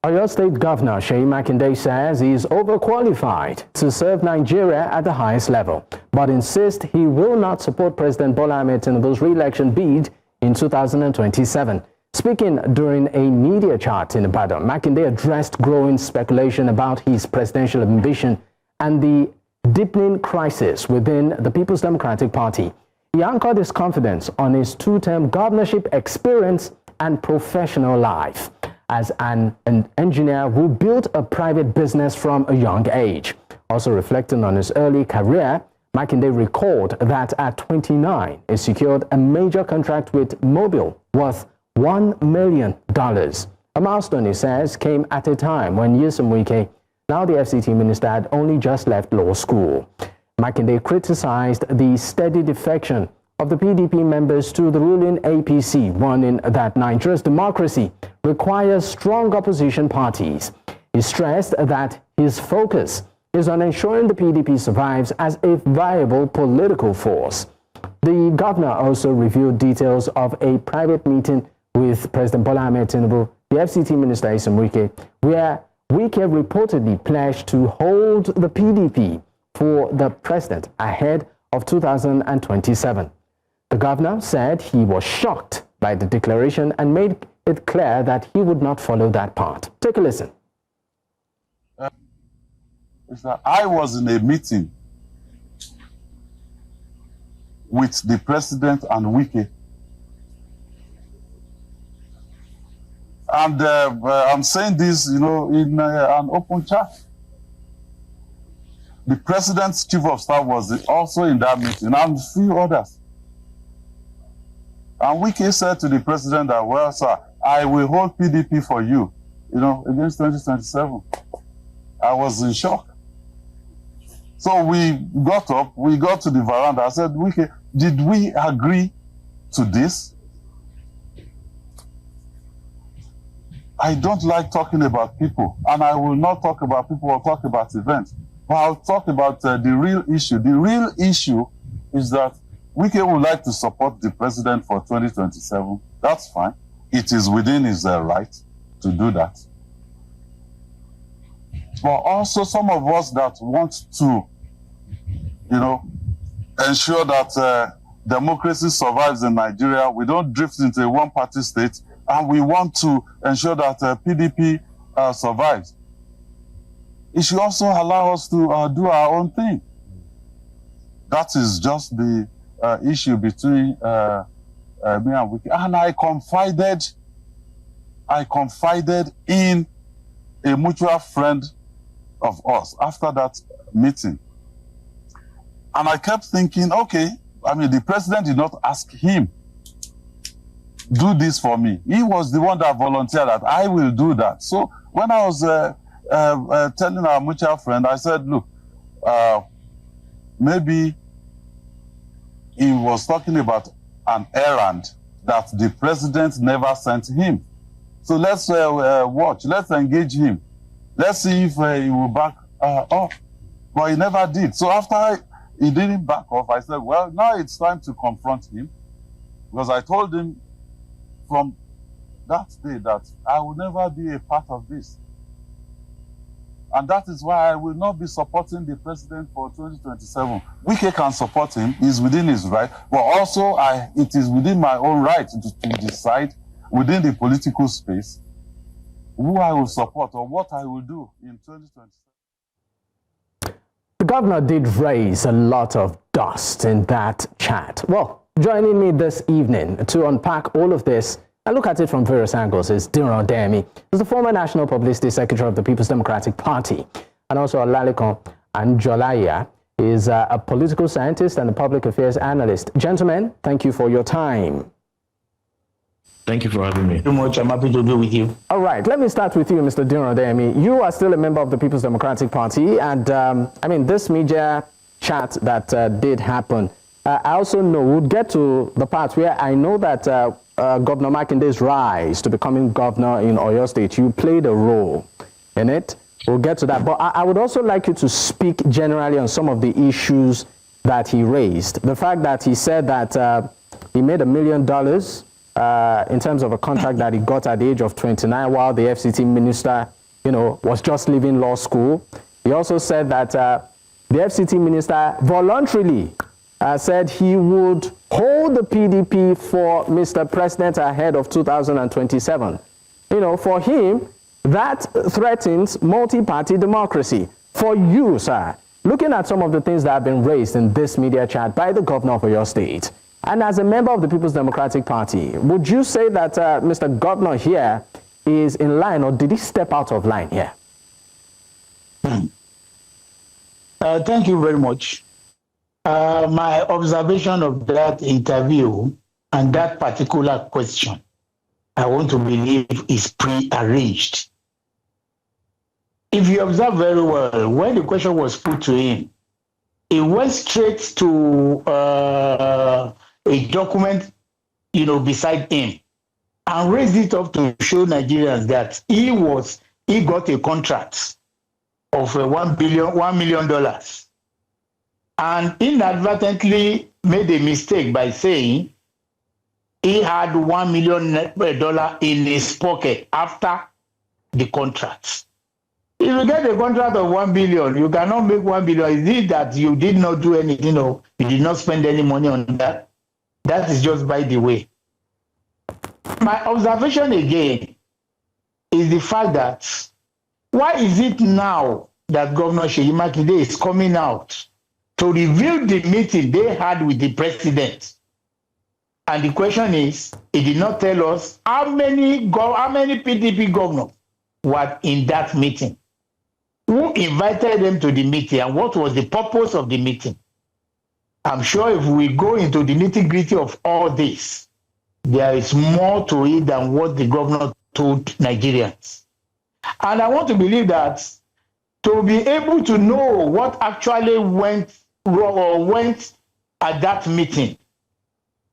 Oyo State Governor Seyi Makinde says he is overqualified to serve Nigeria at the highest level, but insists he will not support President Bola Tinubu's re-election bid in 2027. Speaking during a media chat in Ibadan, Makinde addressed growing speculation about his presidential ambition and the deepening crisis within the People's Democratic Party. He anchored his confidence on his two-term governorship experience and professional life as an engineer who built a private business from a young age. Also reflecting on his early career, Makinde recalled that at 29, he secured a major contract with Mobil worth $1 million. A milestone, he says, came at a time when Nyesom Wike, now the FCT minister, had only just left law school. Makinde criticized the steady defection of the PDP members to the ruling APC, warning that Nigeria's democracy requires strong opposition parties. He stressed that his focus is on ensuring the PDP survives as a viable political force. The governor also revealed details of a private meeting with President Bola Tinubu, the FCT minister Nyesom Wike, where Wike reportedly pledged to hold the PDP for the president ahead of 2027. The governor said he was shocked by the declaration and made it clear that he would not follow that path. Take a listen. I was in a meeting with the president and Wike. And I'm saying this, in an open chat. The president's chief of staff was also in that meeting, and a few others. And Wike said to the president that, well, sir, I will hold PDP for you, against 2027. I was in shock. So we got up, we got to the veranda. I said, Wike, did we agree to this? I don't like talking about people, and I will not talk about people or talk about events. But I'll talk about the real issue. The real issue is that Wike would like to support the president for 2027. That's fine. It is within his right to do that. But also some of us that want to, ensure that democracy survives in Nigeria. We don't drift into a one-party state, and we want to issure that PDP survives. It should also allow us to do our own thing. That is just the issue between me and Wike. And I confided in a mutual friend of us after that meeting. And I kept thinking, okay, the president did not ask him, do this for me. He was the one that volunteered that I will do that. So when I was telling our mutual friend, I said, look, maybe he was talking about an errand that the president never sent him. So let's watch, let's engage him. Let's see if he will back off. But he never did. So after he didn't back off, I said, well, now it's time to confront him. Because I told him from that day that I will never be a part of this. And that is why I will not be supporting the president for 2027. Wike can support him, he's within his right, but also it is within my own right to decide within the political space who I will support or what I will do in 2027. The governor did raise a lot of dust in that chat. Well, joining me this evening to unpack all of this and look at it from various angles is Diran Odeyemi, who's the former National Publicity Secretary of the People's Democratic Party, and also Olalikon Anjolaya is a political scientist and a public affairs analyst. Gentlemen, thank you for your time. Thank you for having me. Too much. I'm happy to be with you. All right, let me start with you, Mr. Diran Odeyemi. You are still a member of the People's Democratic Party, and this media chat that did happen, I also know, we'll get to the part where I know that Governor Makinde's rise to becoming governor in Oyo State, you played a role in it. We'll get to that. But I would also like you to speak generally on some of the issues that he raised. The fact that he said that he made $1 million in terms of a contract that he got at the age of 29 while the FCT minister, was just leaving law school. He also said that the FCT minister voluntarily said he would hold the PDP for Mr. President ahead of 2027. For him, that threatens multi-party democracy. For you, sir, looking at some of the things that have been raised in this media chat by the governor of Oyo State, and as a member of the People's Democratic Party, would you say that Mr. Governor here is in line, or did he step out of line here? Thank you very much. My observation of that interview and that particular question, I want to believe is pre-arranged. If you observe very well, when the question was put to him, he went straight to a document, beside him, and raised it up to show Nigerians that he got a contract of $1 million, and inadvertently made a mistake by saying he had $1 million in his pocket after the contract. If you get a contract of 1 billion, you cannot make 1 billion. Is it that you did not do anything, you did not spend any money on that? That is just by the way. My observation again is the fact that why is it now that Governor Seyi Makinde is coming out to reveal the meeting they had with the president? And the question is, he did not tell us how many PDP governors were in that meeting. Who invited them to the meeting and what was the purpose of the meeting? I'm sure if we go into the nitty-gritty of all this, there is more to it than what the governor told Nigerians. And I want to believe that to be able to know what actually went wrong or went at that meeting,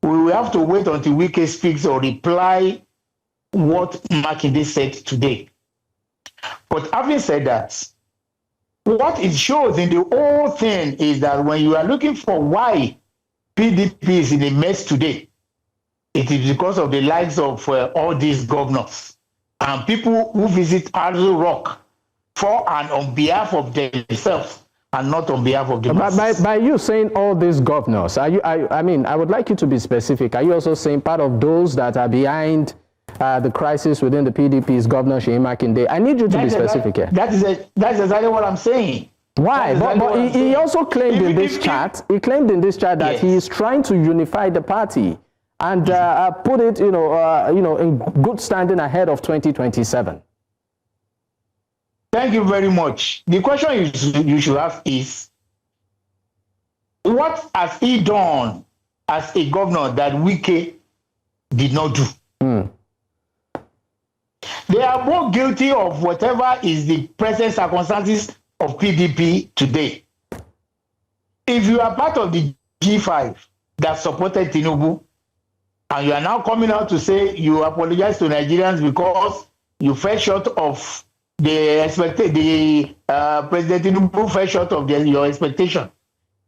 we will have to wait until Wike speaks or reply what Makinde said today. But having said that, what it shows in the whole thing is that when you are looking for why PDP is in a mess today, it is because of the likes of all these governors and people who visit Azu Rock for and on behalf of themselves and not on behalf of the masses. By you saying all these governors, I would like you to be specific. Are you also saying part of those that are behind the crisis within the PDP is Governor Seyi Makinde? I need you to be specific here. That's exactly what I'm saying. Why? But he also claimed in this chat. He claimed in this chat that he is trying to unify the party and put it, in good standing ahead of 2027. Thank you very much. The question you should ask is, what has he done as a governor that Wike did not do? They are both guilty of whatever is the present circumstances of PDP today. If you are part of the G5 that supported Tinubu, and you are now coming out to say you apologize to Nigerians because you fell short of President Tinubu fell short of your expectation.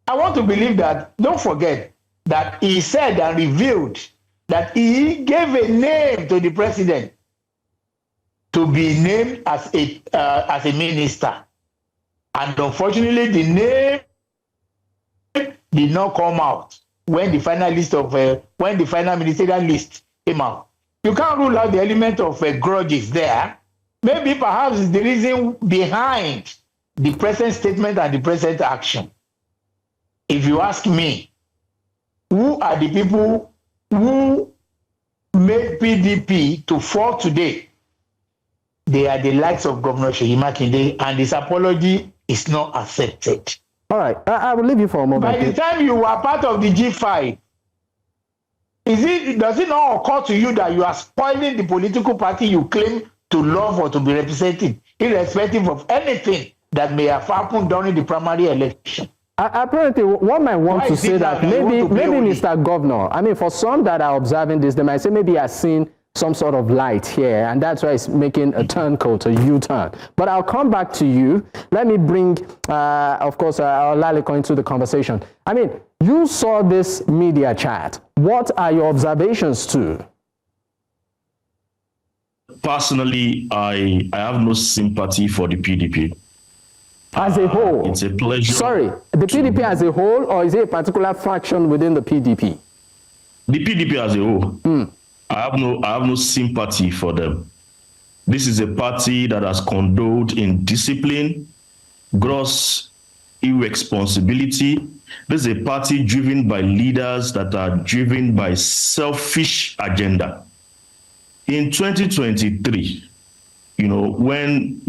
I want to believe that, don't forget that he said and revealed that he gave a name to the president to be named as a minister. And unfortunately, the name did not come out when the final ministerial list came out. You can't rule out the element of grudges there. Maybe perhaps the reason behind the present statement and the present action. If you ask me, who are the people who made PDP to fall today? They are the likes of Governor Seyi Makinde, and his apology is not accepted. All right, I will leave you for a moment. By the time you were part of the G5, does it not occur to you that you are spoiling the political party you claim to love or to be representing, irrespective of anything that may have happened during the primary election? Apparently, one might want to say that maybe Mr. Governor, for some that are observing this, they might say maybe he has seen some sort of light here, and that's why it's making a turncoat, a U-turn. But I'll come back to you. Let me bring, of course, Olaliko into the conversation. You saw this media chat. What are your observations too? personally, I have no sympathy for the PDP. As a whole? It's a pleasure. Sorry, the PDP as a whole, or is it a particular fraction within the PDP? The PDP as a whole. I have no sympathy for them. This is a party that has condoned indiscipline, gross irresponsibility. This is a party driven by leaders that are driven by selfish agenda. In 2023, when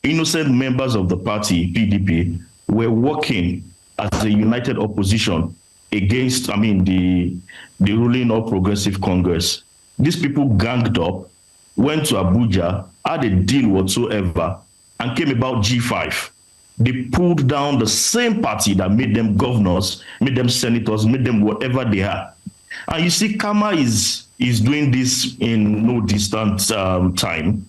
innocent members of the party, PDP, were working as a united opposition against, the ruling All Progressive Congress, these people ganged up, went to Abuja, had a deal whatsoever, and came about G5. They pulled down the same party that made them governors, made them senators, made them whatever they are. And you see, Kama is doing this in no distant time.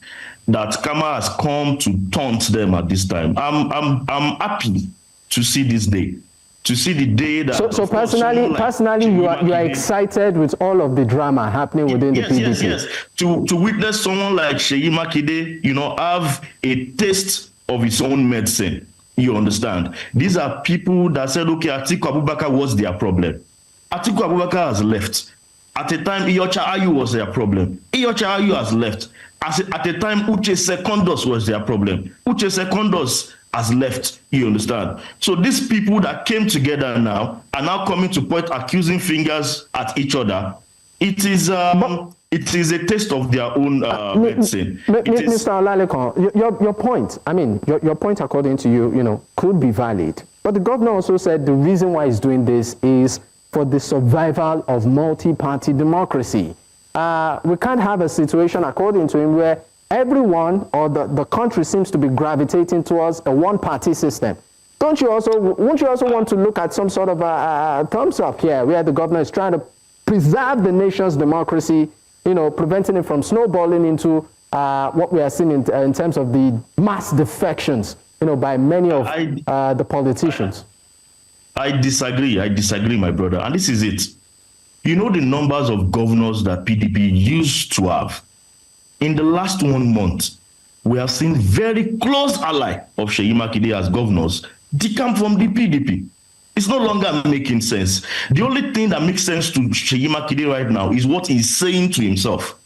That Kama has come to taunt them at this time. I'm happy to see this day. To see the day that. So personally, you are excited with all of the drama happening within the PDP. Yes. To witness someone like Seyi Makinde, have a taste of his own medicine. You understand? These are people that said, okay, Atiku Abubakar was their problem. Atiku Abubakar has left. At the time, Iyorchia Ayu was their problem. Iyorchia Ayu has left. At the time, Uche Secondus was their problem. Uche Secondus has left, you understand? So these people that came together now are now coming to point accusing fingers at each other. It is a taste of their own medicine. Mr. Olalekon, your point, your point according to you, could be valid. But the governor also said the reason why he's doing this is for the survival of multi-party democracy. We can't have a situation, according to him, where everyone or the country seems to be gravitating towards a one-party system. Won't you also want to look at some sort of a thumbs up here, where the governor is trying to preserve the nation's democracy, preventing it from snowballing into what we are seeing in terms of the mass defections, by many of the politicians? I disagree, my brother. And this is it. The numbers of governors that PDP used to have. In the last 1 month, we have seen very close ally of Seyi Makinde as governors decamp from the PDP. It's no longer making sense. The only thing that makes sense to Seyi Makinde right now is what he's saying to himself.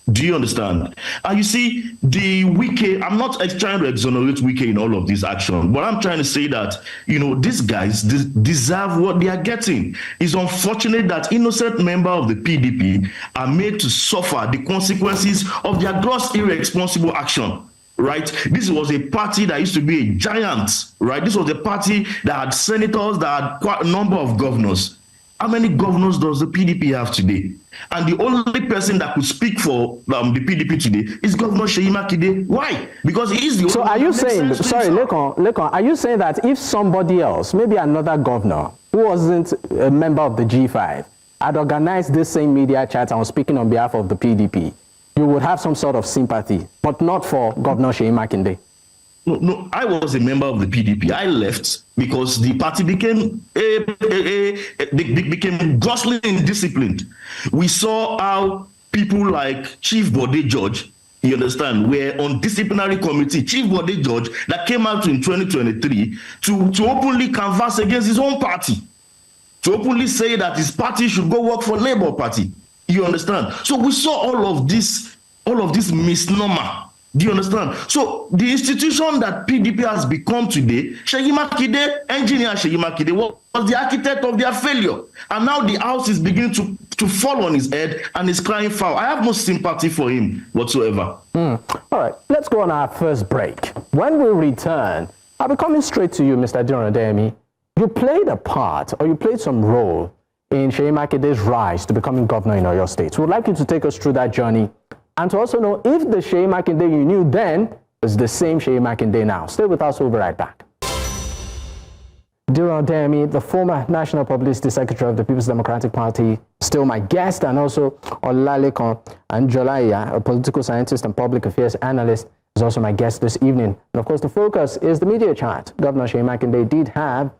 Do you understand? And you see, the Wike, I'm not trying to exonerate Wike in all of this action, but I'm trying to say that, these guys deserve what they are getting. It's unfortunate that innocent members of the PDP are made to suffer the consequences of their gross irresponsible action. Right? This was a party that used to be a giant, right? This was a party that had senators, that had quite a number of governors. How many governors does the PDP have today? And the only person that could speak for the PDP today is Governor Seyi Makinde. Why? Because he is the only. So are you saying, sorry, Lekon, are you saying that if somebody else, maybe another governor who wasn't a member of the G5, had organized this same media chat and was speaking on behalf of the PDP, you would have some sort of sympathy, but not for Governor Seyi Makinde? No, I was a member of the PDP. I left because the party became grossly indisciplined. We saw how people like Chief Bode George, you understand, were on disciplinary committee. Chief Bode George that came out in 2023 to openly canvass against his own party, to openly say that his party should go work for Labour Party. You understand? So we saw all of this misnomer. Do you understand? So the institution that PDP has become today, Seyi Makinde, engineer Seyi Makinde, was the architect of their failure. And now the house is beginning to fall on his head and is crying foul. I have no sympathy for him whatsoever. All right, let's go on our first break. When we return, I'll be coming straight to you, Mr. Diron. You played a part, or you played some role in Seyi Makinde's rise to becoming governor in Oyo State. We'd like you to take us through that journey, and to also know if the Seyi Makinde you knew then is the same Seyi Makinde now. Stay with us, we'll be right back. Diron Adeyemi, the former National Publicity Secretary of the People's Democratic Party, still my guest, and also Olalekon Anjolaiya, a political scientist and public affairs analyst, is also my guest this evening. And of course, the focus is the media chat Governor Seyi Makinde did have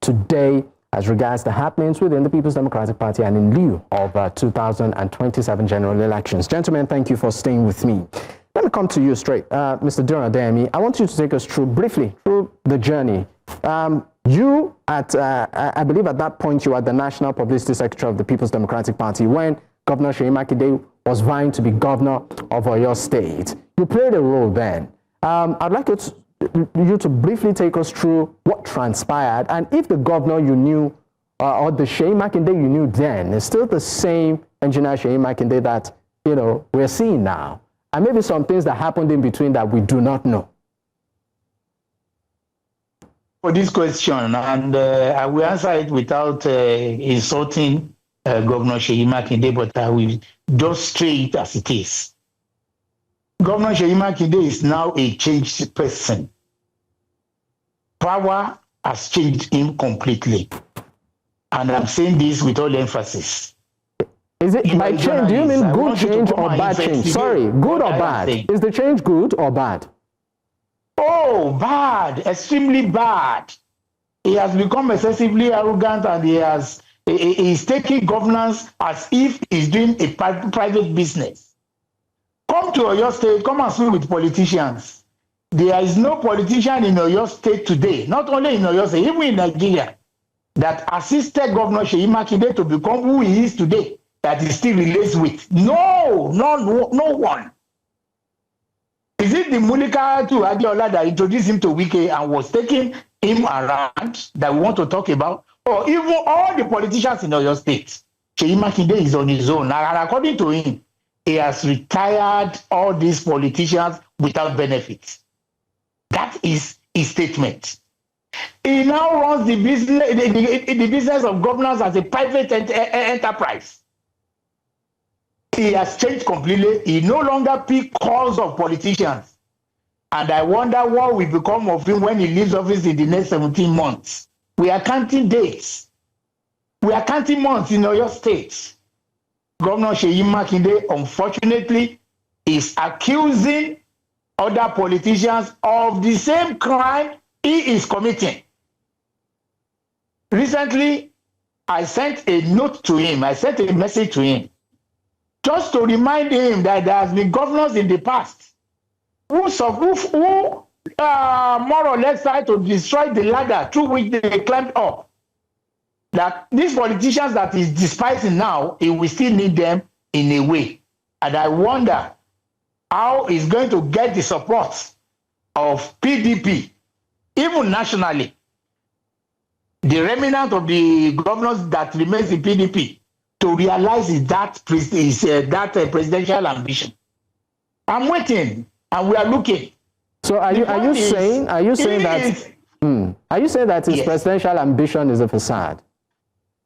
today as regards the happenings within the People's Democratic Party and in lieu of 2027 general elections. Gentlemen, thank you for staying with me. Let me come to you straight. Mr. Durademi, I want you to take us briefly through the journey. You, I believe at that point, you were the National Publicity Secretary of the People's Democratic Party when Governor Seyi Makinde was vying to be governor of Oyo State. You played a role then. I'd like you to briefly take us through what transpired, and if the governor you knew, or the Seyi Makinde you knew then, is still the same engineer Seyi Makinde that, we're seeing now. And maybe some things that happened in between that we do not know. For this question, and I will answer it without insulting Governor Seyi Makinde, but I will just straight as it is. Governor Seyi Makinde is now a changed person. Power has changed him completely. And I'm saying this with all emphasis. Is it by change? Do you mean good change or bad change? Sorry, good or bad? Is the change good or bad? Oh, bad, extremely bad. He has become excessively arrogant, and he's taking governance as if he's doing a private business. Come to Oyo State, come and speak with politicians. There is no politician in Oyo State today, not only in Oyo State, even in Nigeria, that assisted Governor Seyi Makinde to become who he is today, that he still relates with. No one. Is it the Mulika to Adiola that introduced him to Wike and was taking him around that we want to talk about? Or even all the politicians in Oyo State? Seyi Makinde is on his own. And according to him, he has retired all these politicians without benefits. That is his statement. He now runs the business of governance as a private enterprise. He has changed completely. He no longer picks calls of politicians. And I wonder what will become of him when he leaves office in the next 17 months. We are counting dates. We are counting months in Oyo State. Governor Seyi Makinde, unfortunately, is accusing other politicians of the same crime he is committing. Recently, I sent a note to him. I sent a message to him just to remind him that there has been governors in the past who more or less tried to destroy the ladder through which they climbed up. That these politicians that he's despising now, he will still need them in a way. And I wonder how he's going to get the support of PDP, even nationally. The remnant of the governors that remains in PDP, to realize that presidential ambition. I'm waiting, and we are looking. So are you saying that his presidential ambition is a facade?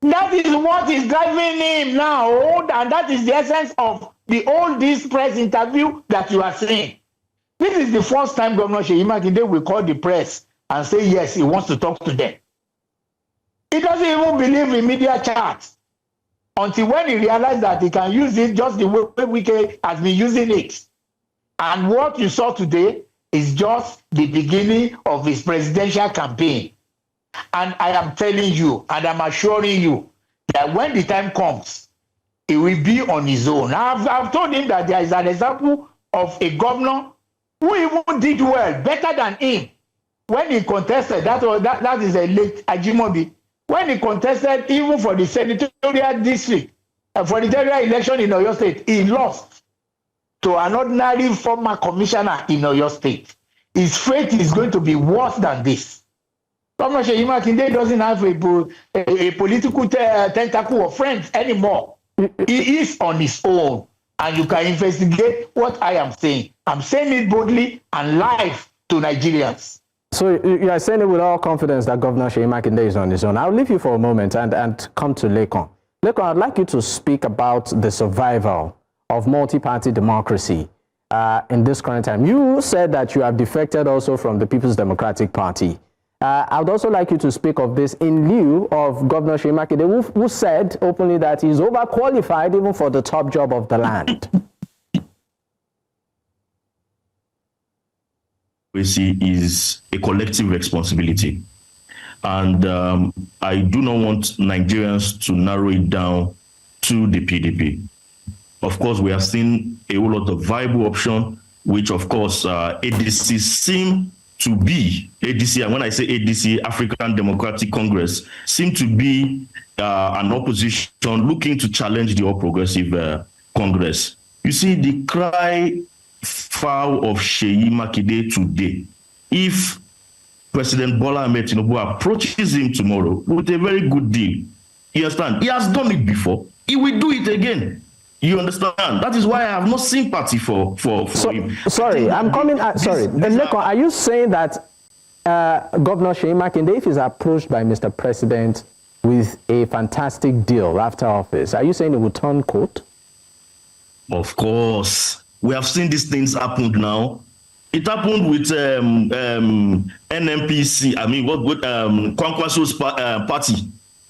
That is what is driving him now, and that is the essence of this press interview that you are seeing. This is the first time Governor Seyi Makinde will call the press and say yes, he wants to talk to them. He doesn't even believe in media chats until when he realized that he can use it just the way Wike has been using it. And what you saw today is just the beginning of his presidential campaign. And I am telling you, and I'm assuring you, that when the time comes, he will be on his own. I've told him that there is an example of a governor who even did well, better than him, when he contested. That is a late Ajimobi. When he contested even for the senatorial district, for the general election in Oyo State, he lost to an ordinary former commissioner in Oyo State. His fate is going to be worse than this. Governor Seyi Makinde doesn't have a political tentacle of friends anymore. He is on his own, and you can investigate what I am saying. I'm saying it boldly and live to Nigerians. So you are saying it with all confidence that Governor Seyi Makinde is on his own. I'll leave you for a moment and come to Lekon. Lekon, I'd like you to speak about the survival of multi-party democracy in this current time. You said that you have defected also from the People's Democratic Party. I would also like you to speak of this in lieu of Governor Seyi Makinde, who said openly that he's overqualified even for the top job of the land. Is a collective responsibility. And I do not want Nigerians to narrow it down to the PDP. Of course, we have seen a whole lot of viable option, which of course ADC seem to be, ADC, and when I say ADC, African Democratic Congress, seem to be an opposition looking to challenge the All Progressive Congress. You see, the cry foul of Seyi Makinde today, if President Bola Tinubu approaches him tomorrow with a very good deal, you understand? He has done it before. He will do it again. You understand? That is why I have no sympathy for him. Sorry, I'm coming. Sorry, are you saying that Governor Seyi Makinde, if he's approached by Mr. President with a fantastic deal after office, are you saying he will turn coat? Of course. We have seen these things happen now. It happened with NMPC, I mean, Kwankwaso's party,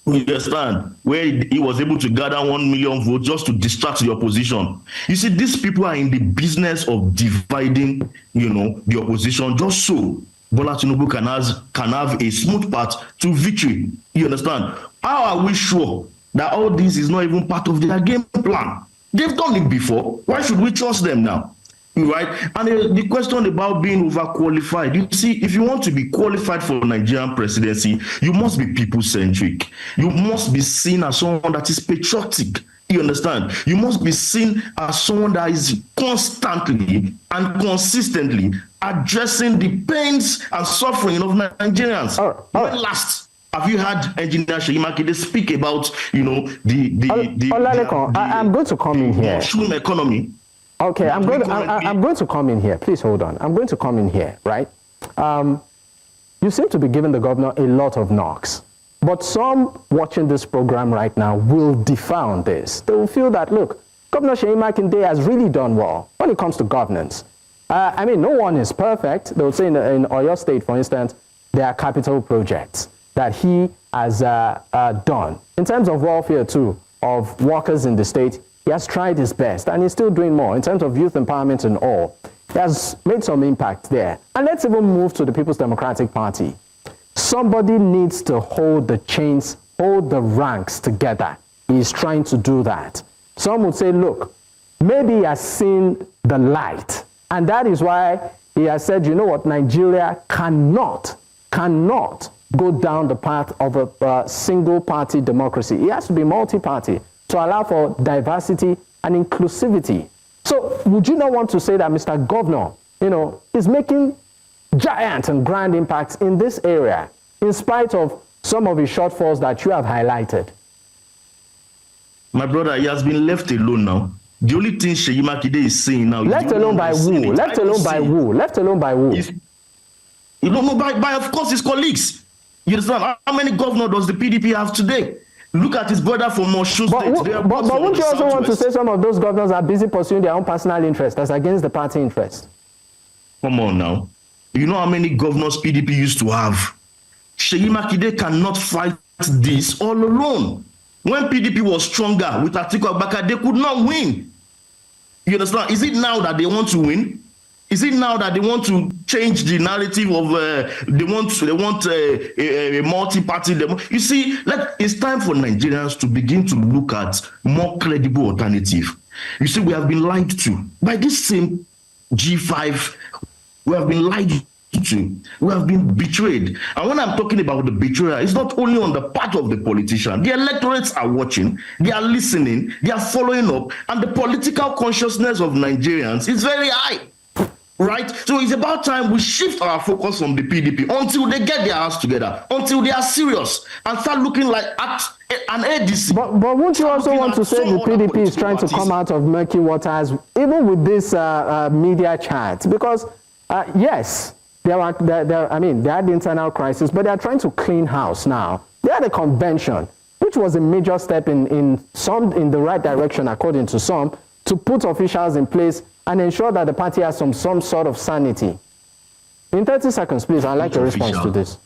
you understand, where he was able to gather 1 million votes just to distract the opposition. You see, these people are in the business of dividing, the opposition just so Bola Tinubu can have a smooth path to victory. You understand? How are we sure that all this is not even part of their game plan? They've done it before. Why should we trust them now? Right? And the question about being overqualified, you see, if you want to be qualified for Nigerian presidency, you must be people-centric. You must be seen as someone that is patriotic. You understand? You must be seen as someone that is constantly and consistently addressing the pains and suffering of Nigerians. When last have you had Engineer Seyi Makinde speak about, I'm going to come in here. Mushroom economy. Okay, I'm going to come in here. Please hold on. I'm going to come in here, right? You seem to be giving the governor a lot of knocks. But some watching this program right now will differ on this. They will feel that, look, Governor Seyi Makinde has really done well when it comes to governance. I mean, no one is perfect. They will say in Oyo State, for instance, there are capital projects that he has done. In terms of welfare, too, of workers in the state, he has tried his best, and he's still doing more in terms of youth empowerment and all. He has made some impact there. And let's even move to the People's Democratic Party. Somebody needs to hold the chains, hold the ranks together. He's trying to do that. Some would say, look, maybe he has seen the light. And that is why he has said, you know what, Nigeria cannot go down the path of a single-party democracy. It has to be multi-party to allow for diversity and inclusivity. So would you not want to say that Mr. Governor, is making giant and grand impacts in this area, in spite of some of his shortfalls that you have highlighted? My brother, he has been left alone now. The only thing Seyi Makinde is saying now... Left alone by who? Left alone by who? Left alone by who? By of course, his colleagues. You understand? How many governors does the PDP have today? Look at his brother from Oyo State. But wouldn't you also want to say some of those governors are busy pursuing their own personal interest as against the party interest? Come on now. You know how many governors PDP used to have? Seyi Makinde cannot fight this all alone. When PDP was stronger with Atiku Abubakar, they could not win. You understand? Is it now that they want to win? Is it now that they want to change the narrative of they want a multi-party? You see, it's time for Nigerians to begin to look at more credible alternative. You see, we have been lied to by this same G5. We have been lied to. We have been betrayed. And when I'm talking about the betrayal, it's not only on the part of the politician. The electorates are watching, they are listening, they are following up, and the political consciousness of Nigerians is very high. Right? So it's about time we shift our focus from the PDP until they get their house together, until they are serious and start looking like an ADC. But won't you also want to say the PDP is trying to come out of murky waters, even with this media chat? Because, yes, they had the internal crisis, but they are trying to clean house now. They had a convention, which was a major step in the right direction, according to some, to put officials in place and ensure that the party has some sort of sanity. In 30 seconds, please, I'd like a response to this.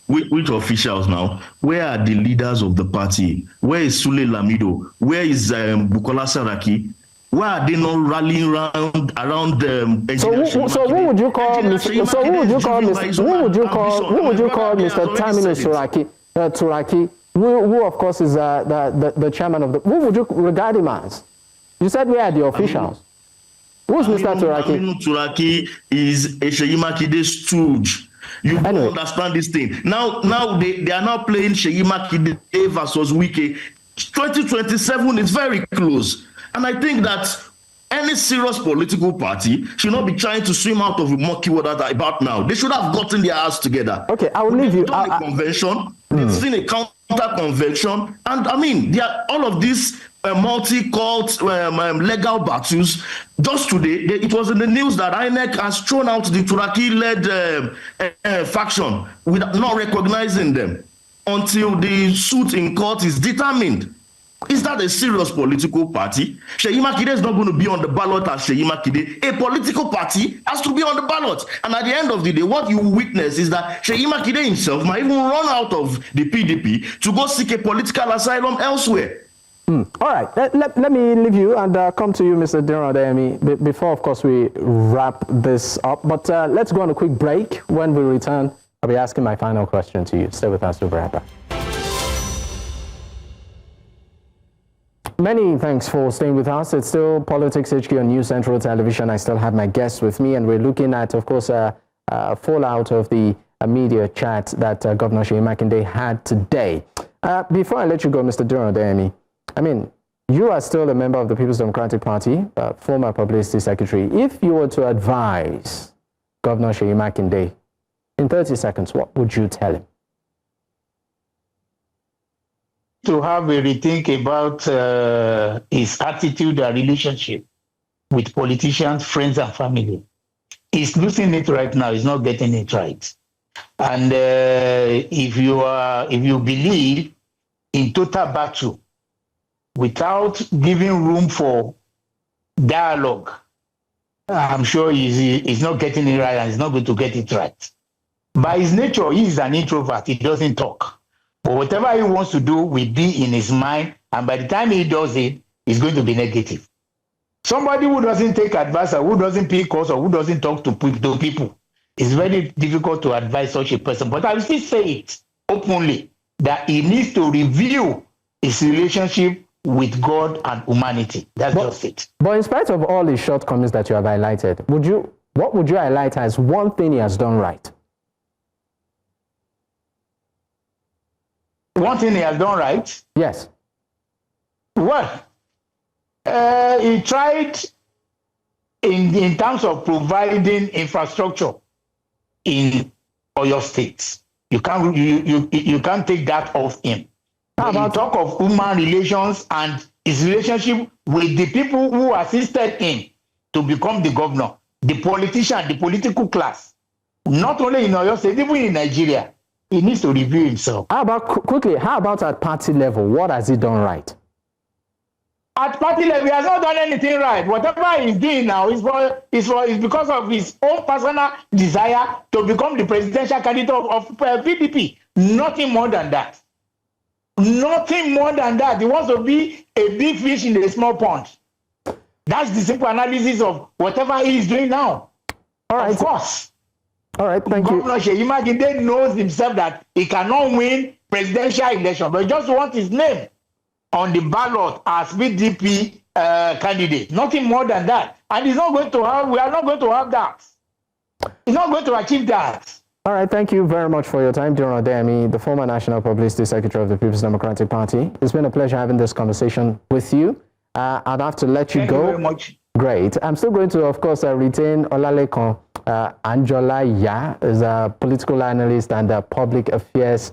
Which officials now? Where are the leaders of the party? Where is Sule Lamido? Where is Bukola Saraki? Why are they not rallying around them? So who would you call Mr. Tamino Turaki, who of course is the chairman of the? Who would you regard him as? You said we are the officials. Who's Mr. Turaki? Tamino Turaki is a Seyi Makinde stooge. You don't understand this thing. Now they are now playing Seyi Makinde versus Wike. 2027 is very close. And I think that any serious political party should not be trying to swim out of a murky water about now. They should have gotten their ass together. Okay, I will leave you. Done a convention, they've seen a counter convention, and I mean, they are all of these multi-cult legal battles. Just today, it was in the news that INEC has thrown out the Turaki-led faction without not recognizing them until the suit in court is determined. Is that a serious political party? Seyi Makinde is not going to be on the ballot as Seyi Makinde. A political party has to be on the ballot. And at the end of the day, what you witness is that Seyi Makinde himself might even run out of the PDP to go seek a political asylum elsewhere. All right, let me leave you and come to you, Mr. Diron, before, of course, we wrap this up. But let's go on a quick break. When we return, I'll be asking my final question to you. Stay with us, Uberapa. Many thanks for staying with us. It's still Politics HQ on News Central Television. I still have my guests with me, and we're looking at, of course, fallout of the media chat that Governor Seyi Makinde had today. Before I let you go, Mr. Diron, I mean, you are still a member of the People's Democratic Party, former publicity secretary. If you were to advise Governor Seyi Makinde in 30 seconds, what would you tell him? To have a rethink about his attitude and relationship with politicians, friends, and family. He's losing it right now. He's not getting it right. And if you believe in total battle without giving room for dialogue, I'm sure he's not getting it right, and he's not going to get it right. By his nature, he's an introvert. He doesn't talk. But whatever he wants to do will be in his mind, and by the time he does it, it's going to be negative. Somebody who doesn't take advice, or who doesn't pick calls, or who doesn't talk to people, it's very difficult to advise such a person. But I will still say it openly, that he needs to review his relationship with God and humanity. That's just it. But in spite of all his shortcomings that you have highlighted, what would you highlight as one thing he has done right? One thing he has done right? Yes. Well, he tried in terms of providing infrastructure in Oyo State. You can't take that off him. When you talk of human relations and his relationship with the people who assisted him to become the governor, the politician, the political class, not only in Oyo State, even in Nigeria, he needs to review himself. How about at party level? What has he done right? At party level, he has not done anything right. Whatever he's doing now is because of his own personal desire to become the presidential candidate of PDP. Nothing more than that. Nothing more than that. He wants to be a big fish in a small pond. That's the simple analysis of whatever he is doing now. All right. Of course. All right, thank you. Governor Seyi Makinde knows himself that he cannot win presidential election, but he just wants his name on the ballot as PDP candidate. Nothing more than that. And we are not going to have that. He's not going to achieve that. All right, thank you very much for your time, General Adeyemi, the former National Publicity Secretary of the People's Democratic Party. It's been a pleasure having this conversation with you. I'd have to let you go. Thank you very much. Great. I'm still going to, of course, retain Olalekan Anjola Ya is a political analyst and a public affairs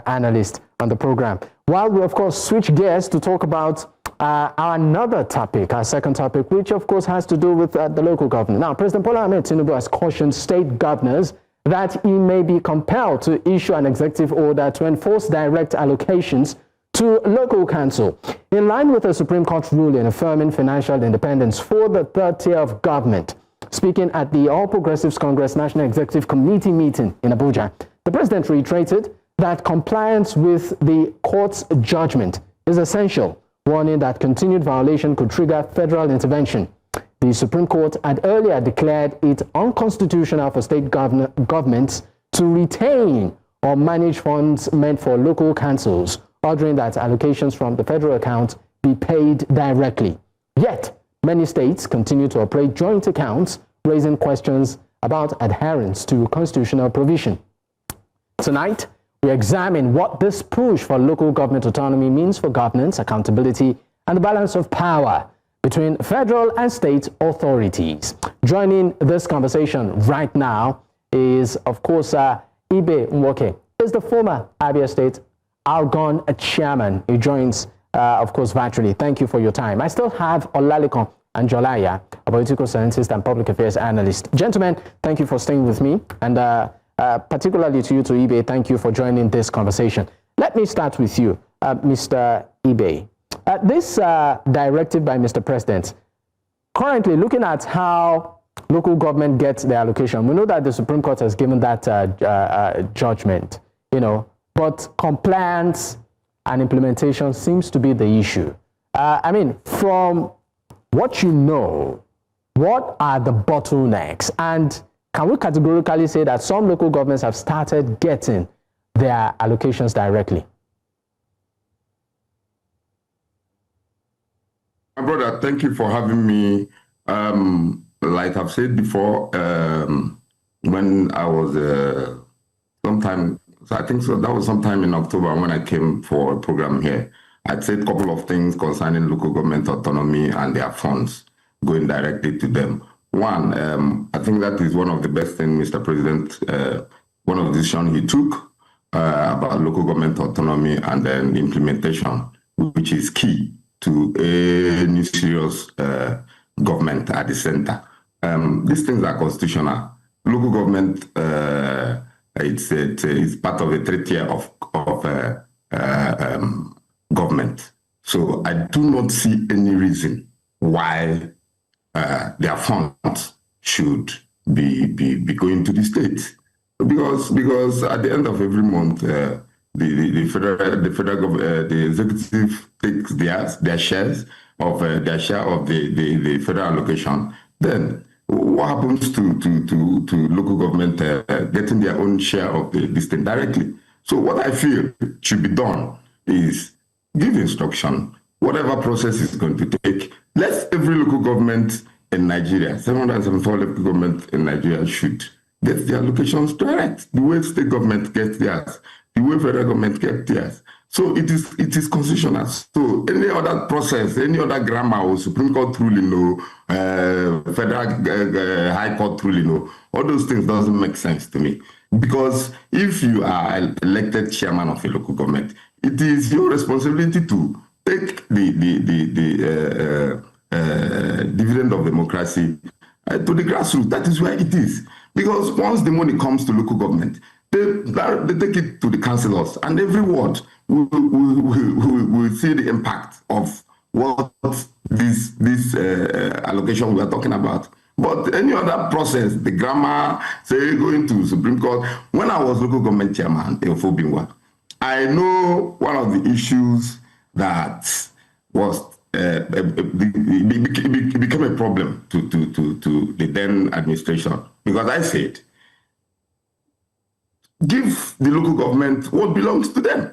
analyst on the program. While we, of course, switch gears to talk about another topic, our second topic, which, of course, has to do with the local government. Now, President Bola Tinubu has cautioned state governors that he may be compelled to issue an executive order to enforce direct allocations to local council, in line with the Supreme Court ruling affirming financial independence for the third tier of government. Speaking at the All Progressives Congress National Executive Committee meeting in Abuja, the president reiterated that compliance with the court's judgment is essential warning that continued violation could trigger federal intervention. The Supreme Court had earlier declared it unconstitutional for state governments to retain or manage funds meant for local councils, ordering that allocations from the federal account be paid directly. Yet, many states continue to operate joint accounts, raising questions about adherence to constitutional provision. Tonight, we examine what this push for local government autonomy means for governance, accountability, and the balance of power between federal and state authorities. Joining this conversation right now is, of course, Ibe Nwoke. Is the former Abia State Argon chairman. He joins, of course, virtually. Thank you for your time. I still have Olalekan Anjolaya, a political scientist and public affairs analyst. Gentlemen, thank you for staying with me. And particularly to you, to Ibe, thank you for joining this conversation. Let me start with you, Mr. Ibe. This directive by Mr. President, currently looking at how local government gets their allocation, we know that the Supreme Court has given that judgment, but compliance and implementation seems to be the issue. I mean, from what you know, what are the bottlenecks? And can we categorically say that some local governments have started getting their allocations directly? My brother, thank you for having me. Like I've said before, when I was sometime, so I think so that was sometime in October when I came for a program here, I'd said a couple of things concerning local government autonomy and their funds going directly to them. One, I think that is one of the best things, Mr. President, one of the decisions he took about local government autonomy and then implementation, which is key to any serious government at the center. These things are constitutional. Local government, it's part of a third tier of government. So I do not see any reason why their funds should be going to the state, because at the end of every month, the federal government, the executive takes their shares of the federal allocation. Then what happens to local government getting their own share of this thing directly? So what I feel should be done is give instruction, whatever process is going to take. Let every local government in Nigeria, 774 local government in Nigeria should get their allocations direct, the way state government gets theirs, the way federal government gets theirs. So it is constitutional. So any other process, any other grammar or Supreme Court ruling or federal High Court ruling or all those things doesn't make sense to me. Because if you are elected chairman of a local government, it is your responsibility to take the dividend of democracy to the grassroots. That is where it is. Because once the money comes to local government, they take it to the councillors, and every ward will see the impact of what this allocation we are talking about. But any other process, the grammar, say going to Supreme Court. When I was local government chairman, I know one of the issues that was it became a problem to the then administration, because I said, give the local government what belongs to them.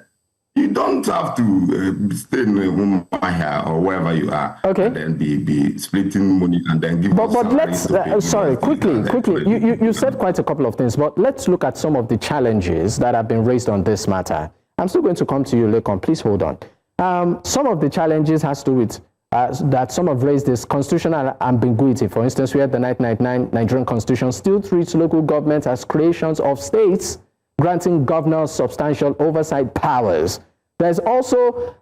You don't have to stay in Umahia or wherever you are, okay, and then be splitting money and then give. But let's sorry, quickly. You said quite a couple of things, but let's look at some of the challenges that have been raised on this matter. I'm still going to come to you, Lekon. Please hold on. Some of the challenges has to do with that some have raised this constitutional ambiguity. For instance, we had the 1999 Nigerian Constitution still treats local governments as creations of states, granting governors substantial oversight powers. There's also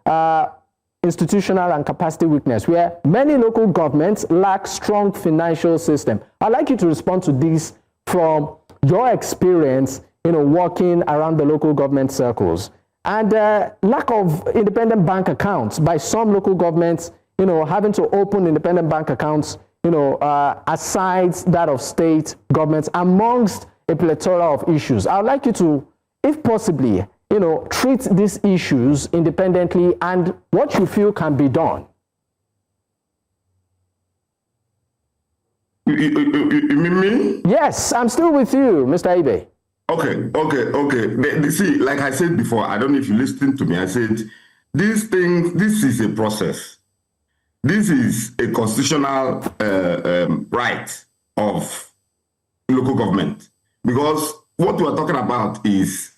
institutional and capacity weakness, where many local governments lack strong financial system. I'd like you to respond to this from your experience, working around the local government circles, and lack of independent bank accounts by some local governments, having to open independent bank accounts, aside that of state governments, amongst a plethora of issues. I would like you to, if possibly, treat these issues independently and what you feel can be done? You mean me? Yes, I'm still with you, Mr. Ibe. Okay. See, like I said before, I don't know if you listened to me. I said, this is a process. This is a constitutional right of local government. Because what we are talking about is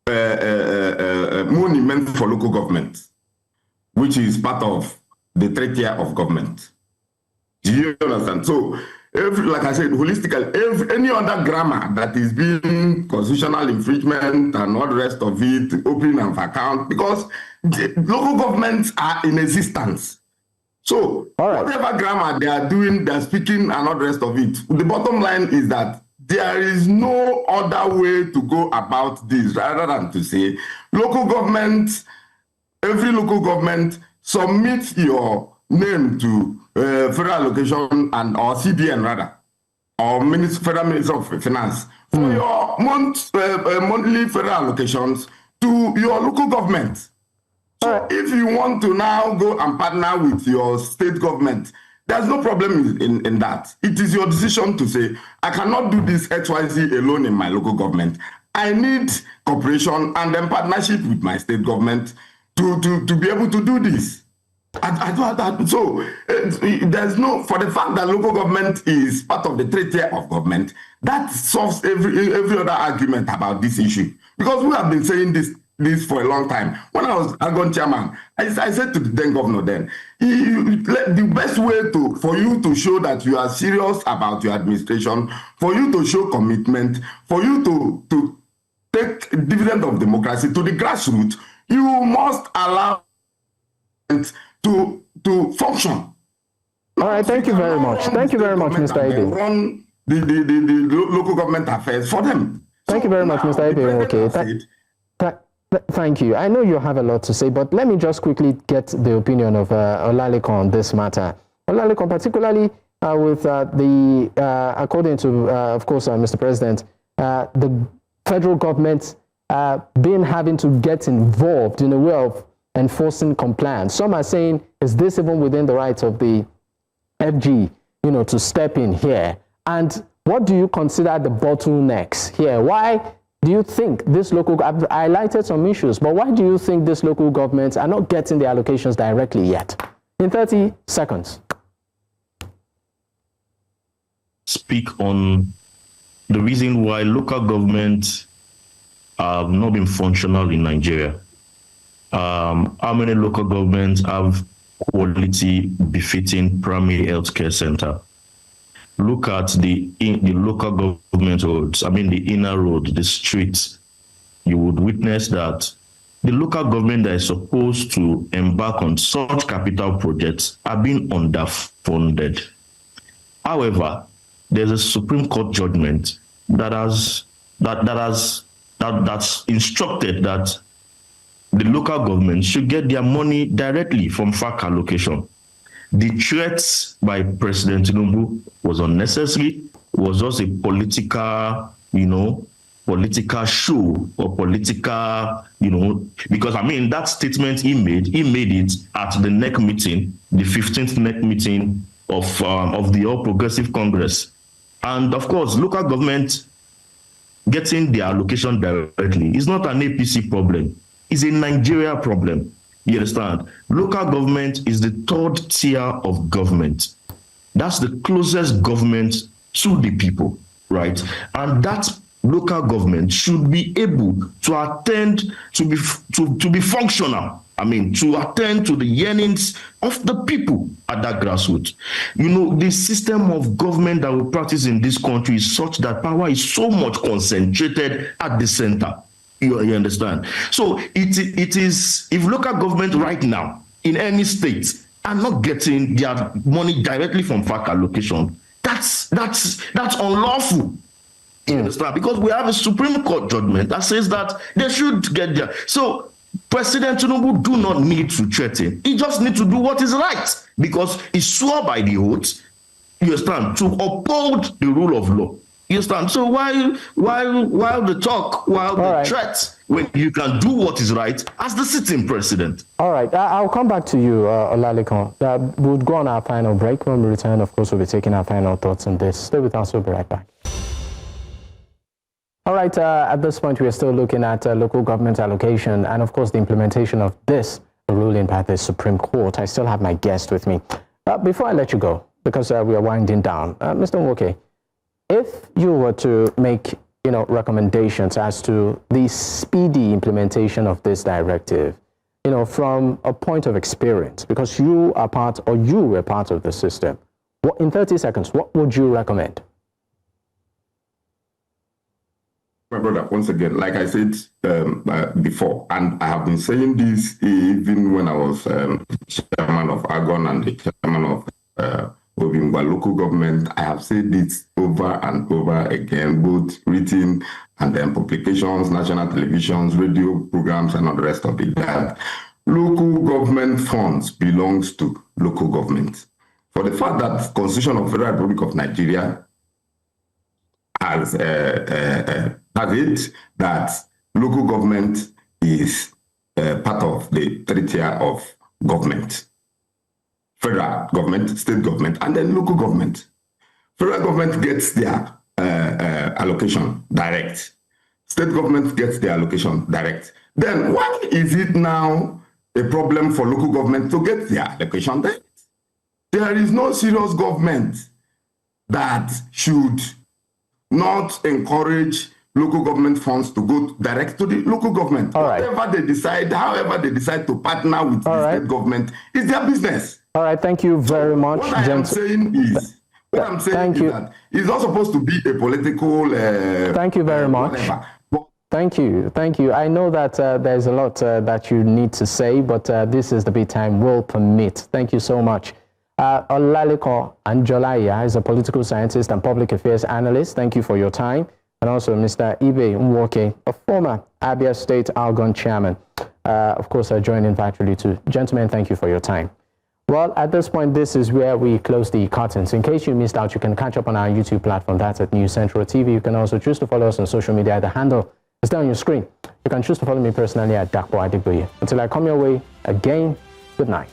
monument for local government, which is part of the third tier of government. Do you understand? So, like I said, holistically, any other grammar that is being constitutional infringement and all the rest of it, opening of account, because local governments are in existence. So, whatever grammar they are doing, they're speaking and all the rest of it. The bottom line is that there is no other way to go about this rather than to say, local government, every local government, submit your name to federal allocation and or CBN rather, or Federal Minister of Finance for your monthly federal allocations to your local government. So if you want to now go and partner with your state government, there's no problem in that. It is your decision to say, I cannot do this XYZ alone in my local government. I need cooperation and then partnership with my state government to be able to do this. So there's no, for the fact that local government is part of the third tier of government, that solves every other argument about this issue. Because we have been saying this for a long time. When I was Argon chairman, I said to the then governor then, the best way for you to show that you are serious about your administration, for you to show commitment, for you to take dividend of democracy to the grassroots, you must allow to function. All right, thank you very much. Thank you very much, Mr. Ibe. Run the local government affairs for them. Thank you very much, Mr. Ibe. Okay. Thank you. I know you have a lot to say, but let me just quickly get the opinion of Olaleko on this matter. Olaleko, particularly with according to, of course, Mr. President, the federal government having to get involved in a way of enforcing compliance. Some are saying, is this even within the rights of the FG, to step in here? And what do you consider the bottlenecks here? Why do you think this local, I've highlighted some issues, but why do you think these local governments are not getting the allocations directly yet? In 30 seconds. Speak on the reason why local governments have not been functional in Nigeria. How many local governments have quality befitting primary healthcare center? Look at the local government roads, the inner road, the streets. You would witness that the local government that is supposed to embark on such capital projects are being underfunded. However, there's a Supreme Court judgment that's instructed that the local government should get their money directly from FAC allocation. The threats by President Tinubu was unnecessary, was just a political, political show or political, because that statement he made it at the NEC meeting, the 15th NEC meeting of the All Progressive Congress. And of course, local government getting their allocation directly is not an APC problem. It's a Nigeria problem. You understand? Local government is the third tier of government. That's the closest government to the people, right? And that local government should be able to attend to be functional. To attend to the yearnings of the people at that grassroots. The system of government that we practice in this country is such that power is so much concentrated at the center. You understand? So it is, if local government right now in any state are not getting their money directly from FAC allocation, that's unlawful. You understand? Because we have a Supreme Court judgment that says that they should get there. So President Tinubu do not need to threaten. He just needs to do what is right, because he swore by the oath, you understand, to uphold the rule of law. You understand? So while the talk, while the threats, when you can do what is right as the sitting president. All right, I'll come back to you, Olalekan. We'll go on our final break. When we return, of course, we'll be taking our final thoughts on this. Stay with us, we'll be right back. All right, at this point, we are still looking at local government allocation and, of course, the implementation of this ruling by the Supreme Court. I still have my guest with me. Before I let you go, because we are winding down, Mr. Wike, if you were to make recommendations as to the speedy implementation of this directive, from a point of experience, because you were part of the system, in 30 seconds, what would you recommend? My brother, once again, like I said before, and I have been saying this even when I was chairman of Argon and the chairman of Obimba local government, I have said this over and over again, both written and then publications, national televisions, radio programs, and all the rest of it, that local government funds belongs to local government. For the fact that the Constitution of the Federal Republic of Nigeria has it that local government is part of the three tier of government. Federal government, state government, and then local government. Federal government gets their allocation direct. State government gets their allocation direct. Then why is it now a problem for local government to get their allocation direct? There is no serious government that should not encourage local government funds to go direct to the local government. Whatever they decide, however they decide to partner with the state government, is their business. All right, thank you very much. What I'm saying is that it's not supposed to be a political... thank you very much. Thank you. I know that there's a lot that you need to say, but this is the bit time will permit. Thank you so much. Olalekan Anjolaya is a political scientist and public affairs analyst. Thank you for your time. And also Mr. Ibe Nwoke, a former Abia State Argon chairman. Of course, joining virtually too. Gentlemen, thank you for your time. Well, at this point, this is where we close the curtains. In case you missed out, you can catch up on our YouTube platform. That's at News Central TV. You can also choose to follow us on social media. The handle is down on your screen. You can choose to follow me personally at Dakpo Adigboye. Until I come your way again, good night.